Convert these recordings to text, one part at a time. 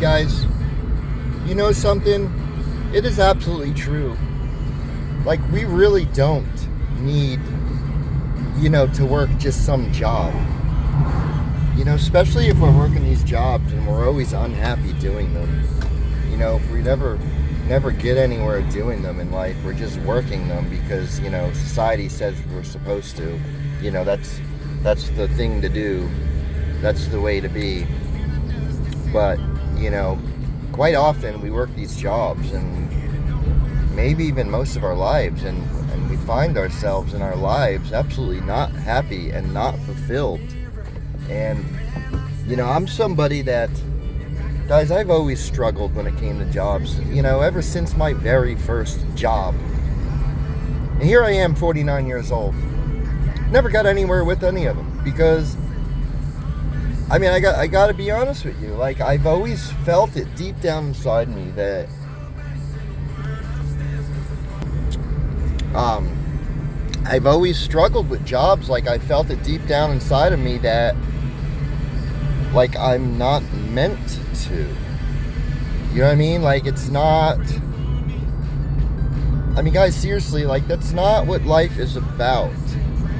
Guys, you know something? It is absolutely true. Like, we really don't need, to work just some job. Especially if we're working these jobs and we're always unhappy doing them. If we never get anywhere doing them in life, we're just working them because, society says we're supposed to. That's the thing to do. That's the way to be. But, quite often we work these jobs and maybe even most of our lives, and we find ourselves in our lives absolutely not happy and not fulfilled. And, I'm somebody that, guys, I've always struggled when it came to jobs, ever since my very first job. And here I am, 49 years old. Never got anywhere with any of them because, I got to be honest with you. Like, I've always felt it deep down inside me that I've always struggled with jobs. Like, I felt it deep down inside of me that, like, I'm not meant to. You know what I mean? Like, it's not... guys, seriously, like, that's not what life is about.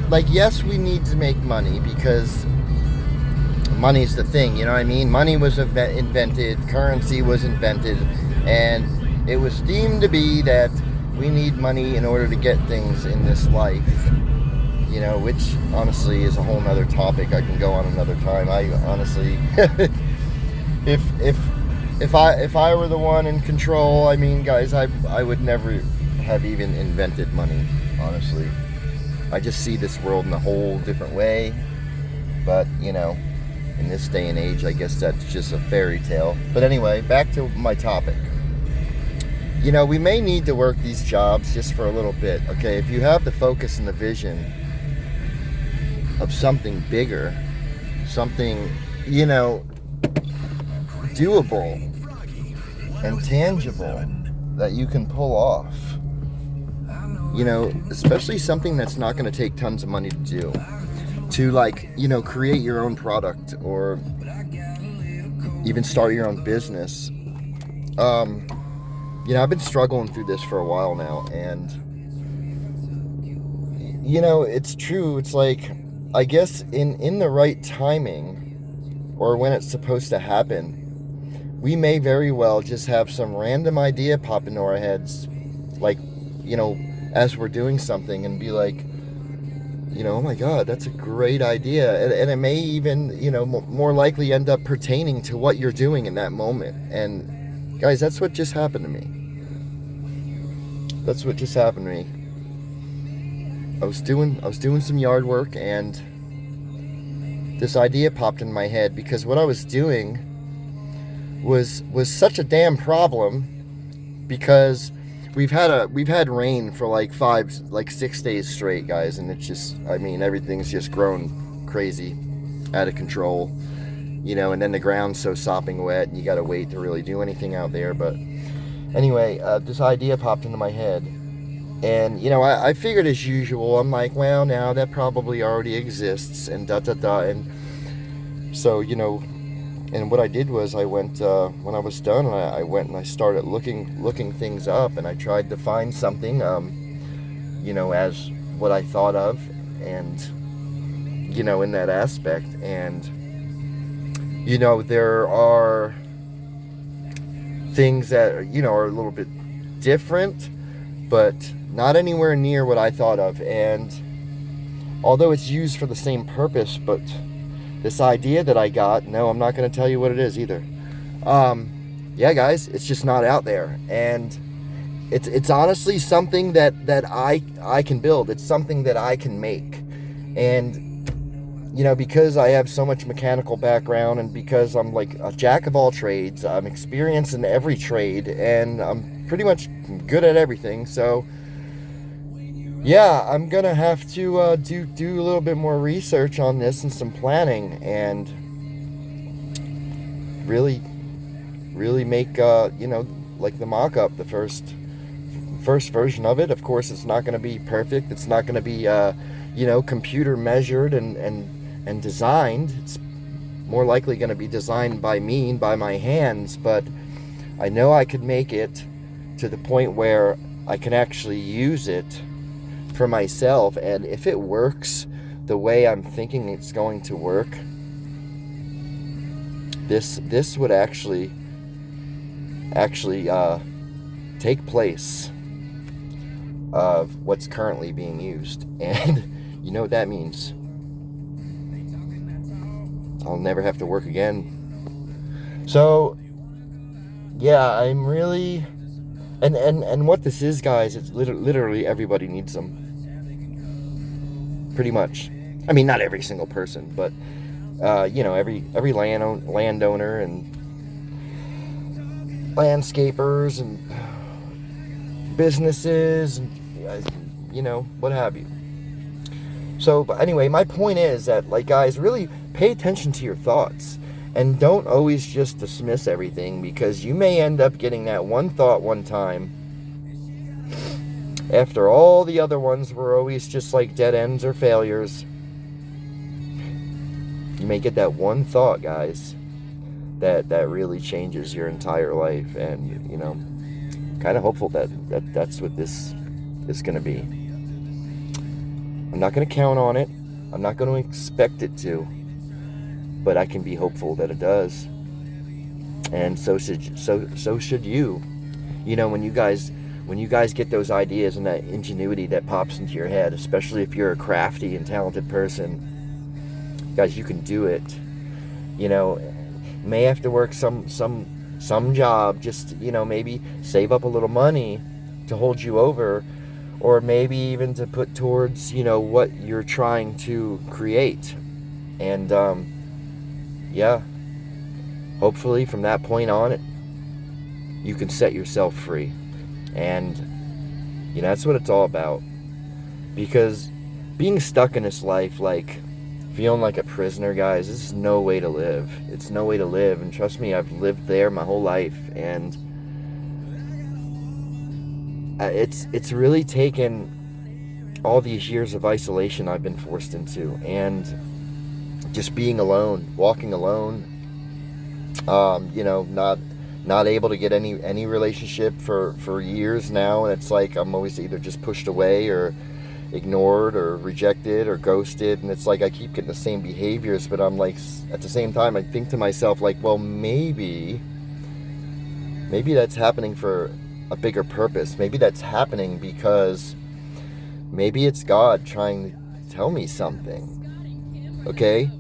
Like, yes, we need to make money because money's the thing, you know what I mean? Money was invented, currency was invented, and it was deemed to be that we need money in order to get things in this life, which honestly is a whole nother topic. I can go on another time. I honestly, if I were the one in control, guys, I would never have even invented money, honestly. I just see this world in a whole different way, but, in this day and age, I guess that's just a fairy tale. But anyway, back to my topic. We may need to work these jobs just for a little bit, okay? If you have the focus and the vision of something bigger, something, doable and tangible that you can pull off, especially something that's not going to take tons of money to do, to, like, create your own product or even start your own business. I've been struggling through this for a while now, and, it's true. It's like, I guess in the right timing, or when it's supposed to happen, we may very well just have some random idea pop into our heads, like, as we're doing something, and be like, oh my God, that's a great idea. And it may even, more likely end up pertaining to what you're doing in that moment. And guys, that's what just happened to me. That's what just happened to me. I was doing some yard work, and this idea popped in my head because what I was doing was such a damn problem, because we've had rain for like 6 days straight, guys, and it's just, everything's just grown crazy, out of control, and then the ground's so sopping wet, and you gotta wait to really do anything out there. But anyway, this idea popped into my head, and, I figured as usual, I'm like, well, now that probably already exists, and and so, and what I did was I went, when I was done, I went and I started looking things up, and I tried to find something, as what I thought of, and, in that aspect. And, there are things that, are a little bit different, but not anywhere near what I thought of. And although it's used for the same purpose, but this idea that I got, no, I'm not going to tell you what it is either. Yeah, guys, it's just not out there. And it's honestly something that I can build. It's something that I can make. And, because I have so much mechanical background, and because I'm like a jack of all trades, I'm experienced in every trade, and I'm pretty much good at everything. So, yeah, I'm going to have to do a little bit more research on this and some planning, and really make, like the mock-up, the first version of it. Of course, it's not going to be perfect. It's not going to be, computer measured and designed. It's more likely going to be designed by me and by my hands, but I know I could make it to the point where I can actually use it for myself. And if it works the way I'm thinking it's going to work, this would actually take place of what's currently being used. And you know what that means? I'll never have to work again. So yeah, I'm really, and what this is, guys, it's literally everybody needs them. Pretty much. I mean, not every single person, but every landowner and landscapers and businesses and what have you. So, but anyway, my point is that, like, guys, really pay attention to your thoughts and don't always just dismiss everything, because you may end up getting that one thought one time after all the other ones were always just like dead ends or failures. You may get that one thought, guys, that really changes your entire life. And kind of hopeful that's what this is going to be. I'm not going to count on it. I'm not going to expect it to, but I can be hopeful that it does. And so should you. When you guys get those ideas and that ingenuity that pops into your head, especially if you're a crafty and talented person, guys, you can do it. May have to work some job, just maybe save up a little money to hold you over, or maybe even to put towards what you're trying to create. And hopefully from that point on, you can set yourself free. And that's what it's all about. Because being stuck in this life, like feeling like a prisoner, guys, this is no way to live. It's no way to live. And trust me, I've lived there my whole life, and it's really taken all these years of isolation I've been forced into, and just being alone, walking alone, not able to get any relationship for years now. And it's like I'm always either just pushed away or ignored or rejected or ghosted, and it's like I keep getting the same behaviors. But I'm like, at the same time, I think to myself, like, well, maybe that's happening for a bigger purpose. Maybe that's happening because maybe it's God trying to tell me something. Okay?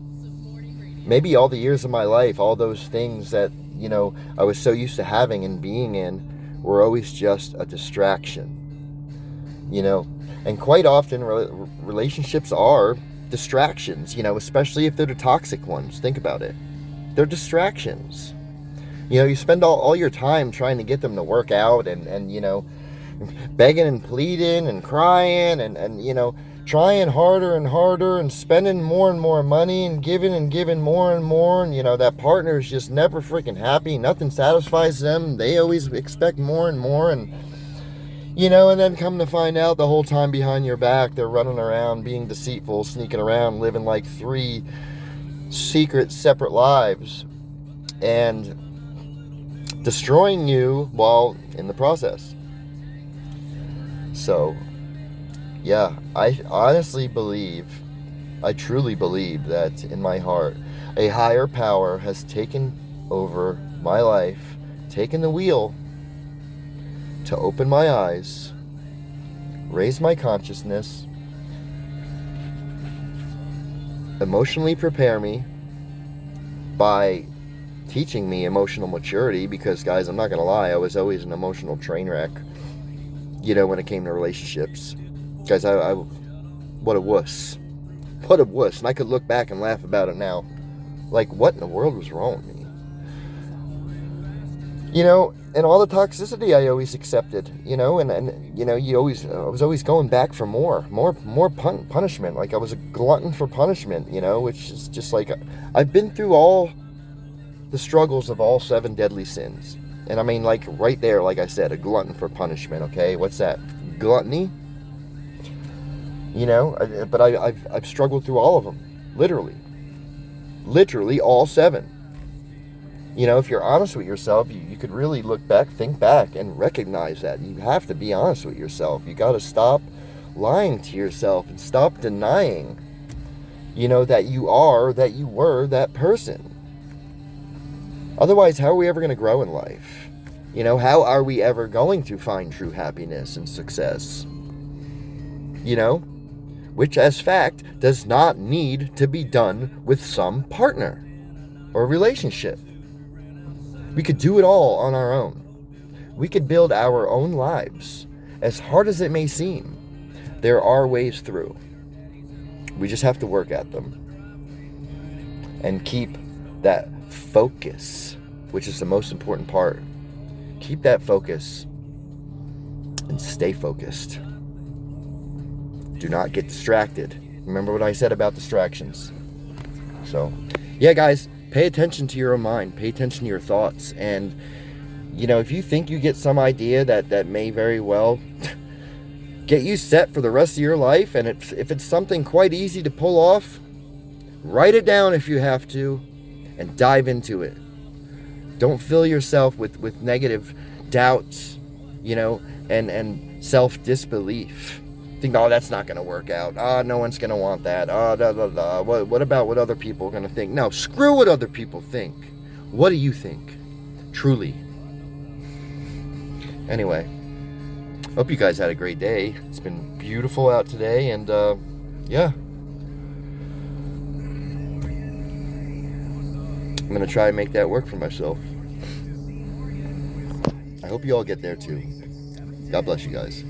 Maybe all the years of my life, all those things that I was so used to having and being in, were always just a distraction. And quite often relationships are distractions, especially if they're the toxic ones. Think about it. They're distractions. You spend all your time trying to get them to work out and begging and pleading and crying and trying harder and harder and spending more and more money and giving more and more. And, that partner is just never freaking happy. Nothing satisfies them. They always expect more and more. And, and then come to find out the whole time behind your back, they're running around being deceitful, sneaking around, living like 3 secret, separate lives, and destroying you while in the process. So, yeah, I honestly believe, I truly believe that in my heart, a higher power has taken over my life, taken the wheel to open my eyes, raise my consciousness, emotionally prepare me by teaching me emotional maturity. Because, guys, I'm not going to lie, I was always an emotional train wreck, when it came to relationships. Guys, I what a wuss. What a wuss. And I could look back and laugh about it now. Like, what in the world was wrong with me? And all the toxicity I always accepted, and I was always going back for more punishment. Like, I was a glutton for punishment, which is just like, I've been through all the struggles of all 7 deadly sins. And I mean, like, right there, like I said, a glutton for punishment, okay? What's that? Gluttony? But I've struggled through all of them, literally. literally all 7. You know, if you're honest with yourself, you could really look back, think back, and recognize that. You have to be honest with yourself. You got to stop lying to yourself and stop denying, you know, that you were that person. Otherwise, how are we ever going to grow in life? You know, how are we ever going to find true happiness and success? You know, which as fact does not need to be done with some partner or relationship. We could do it all on our own. We could build our own lives. As hard as it may seem, there are ways through. We just have to work at them. And keep that focus, which is the most important part. Keep that focus and stay focused. Do not get distracted. Remember what I said about distractions. So, yeah, guys, pay attention to your own mind. Pay attention to your thoughts. And, you know, if you think you get some idea that may very well get you set for the rest of your life, and if it's something quite easy to pull off, write it down if you have to, and dive into it. Don't fill yourself with negative doubts, you know, and self-disbelief. Think, oh, that's not going to work out. No one's going to want that. What about what other people are going to think? No, screw what other people think. What do you think? Truly. Anyway, hope you guys had a great day. It's been beautiful out today, and yeah. I'm going to try and make that work for myself. I hope you all get there too. God bless you guys.